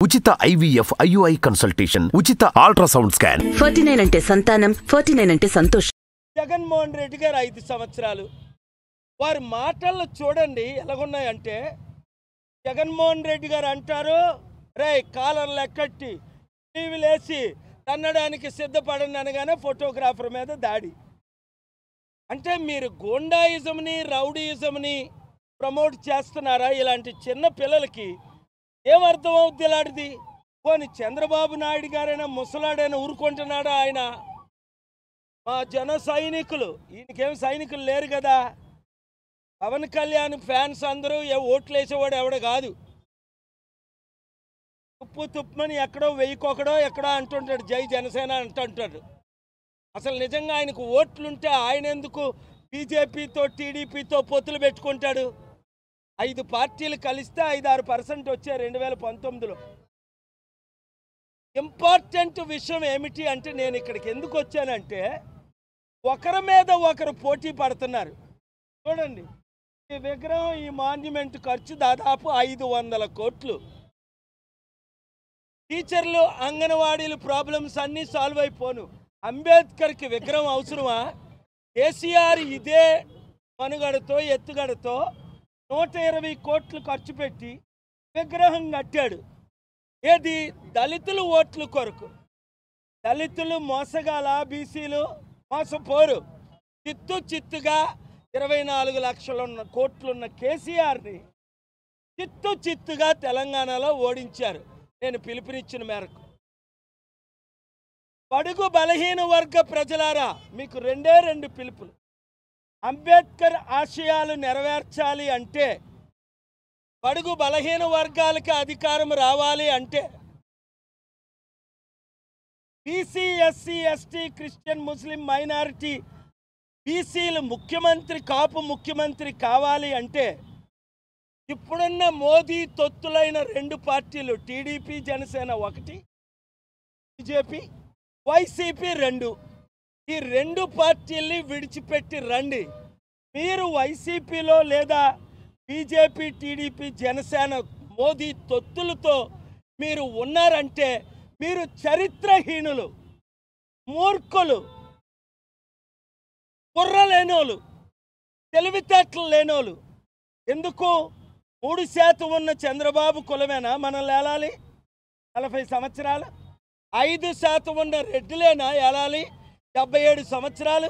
ఉచిత IVF IUI consultation, ఉచిత ultrasound scan. 49 అంటే సంతానం, 49 అంటే సంతోషం. జగన్మోహన్ రెడ్డి గారు 5 సంవత్సరాలు వారి మాటల్లో చూడండి ఎలాగున్నాయంటే, జగన్మోహన్ రెడ్డి గారు అంటారు, రే కాలర్లు ఎక్కట్టి టీవీలేసి తన్నడానికి సిద్ధపడండి అనగానే ఫోటోగ్రాఫర్ మీద దాడి. అంటే మీరు గూండాయిజంని రౌడీయిజంని ప్రమోట్ చేస్తున్నారా? ఇలాంటి చిన్న పిల్లలకి ఏమర్థం అవుద్ది ఇలాంటిది? పోనీ చంద్రబాబు నాయుడు గారైనా ముసలాడైనా ఊరుకుంటున్నాడా? ఆయన మా జన సైనికులు, ఈయనకేం సైనికులు లేరు కదా. పవన్ కళ్యాణ్ ఫ్యాన్స్ అందరూ ఓట్లు వేసేవాడు ఎవడ కాదు. తుప్పమని ఎక్కడో వెయ్యికొకడో ఎక్కడో అంటుంటాడు, జై జనసేన అంటుంటాడు. అసలు నిజంగా ఆయనకు ఓట్లుంటే ఆయన ఎందుకు బీజేపీతో టీడీపీతో పొత్తులు పెట్టుకుంటాడు? 5 పార్టీలు కలిస్తే 5-6% వచ్చాయి 2019లో. ఇంపార్టెంట్ విషయం ఏమిటి అంటే, నేను ఇక్కడికి ఎందుకు వచ్చానంటే, ఒకరి మీద ఒకరు పోటీ పడుతున్నారు. చూడండి, ఈ విగ్రహం, ఈ మాన్యుమెంట్ ఖర్చు దాదాపు 500 కోట్లు. టీచర్లు అంగన్వాడీలు ప్రాబ్లమ్స్ అన్నీ సాల్వ్ అయిపోను. అంబేద్కర్కి విగ్రహం అవసరమా? కేసీఆర్ ఇదే మనుగడతో ఎత్తుగడతో 120 కోట్లు ఖర్చు పెట్టి విగ్రహం కట్టాడు. ఏది? దళితులు ఓట్ల కొరకు. దళితులు మోసగాల, బీసీలు మోసపోరు. చిత్తుగా 24 లక్షల కోట్లున్న కేసీఆర్ని చిత్తుగా తెలంగాణలో ఓడించారు. నేను పిలుపునిచ్చిన మేరకు. బడుగు బలహీన వర్గ ప్రజలారా, మీకు 2 పిలుపులు. అంబేద్కర్ ఆశయాలు నెరవేర్చాలి అంటే, బడుగు బలహీన వర్గాలకి అధికారం రావాలి అంటే, బీసీ ఎస్సీ ఎస్టీ క్రిస్టియన్ ముస్లిం మైనారిటీ బీసీలు ముఖ్యమంత్రి, కాపు ముఖ్యమంత్రి కావాలి అంటే, ఇప్పుడున్న మోదీ తొత్తులైన 2 పార్టీలు టీడీపీ జనసేన 1, బీజేపీ వైసీపీ 2, ఈ 2 పార్టీల్ని విడిచిపెట్టి రండి. మీరు వైసీపీలో లేదా బీజేపీ టీడీపీ జనసేన మోదీ తొత్తులతో మీరు ఉన్నారంటే మీరు చరిత్రహీనులు, మూర్ఖులు, బుర్ర లేనోళ్ళు, తెలివితేటలు లేనోళ్ళు. ఎందుకు? 3% ఉన్న చంద్రబాబు కులమేనా మనం లేలాలి? 40 సంవత్సరాలు. 5% ఉన్న రెడ్డిలేనా ఏలాలి 77 సంవత్సరాలు?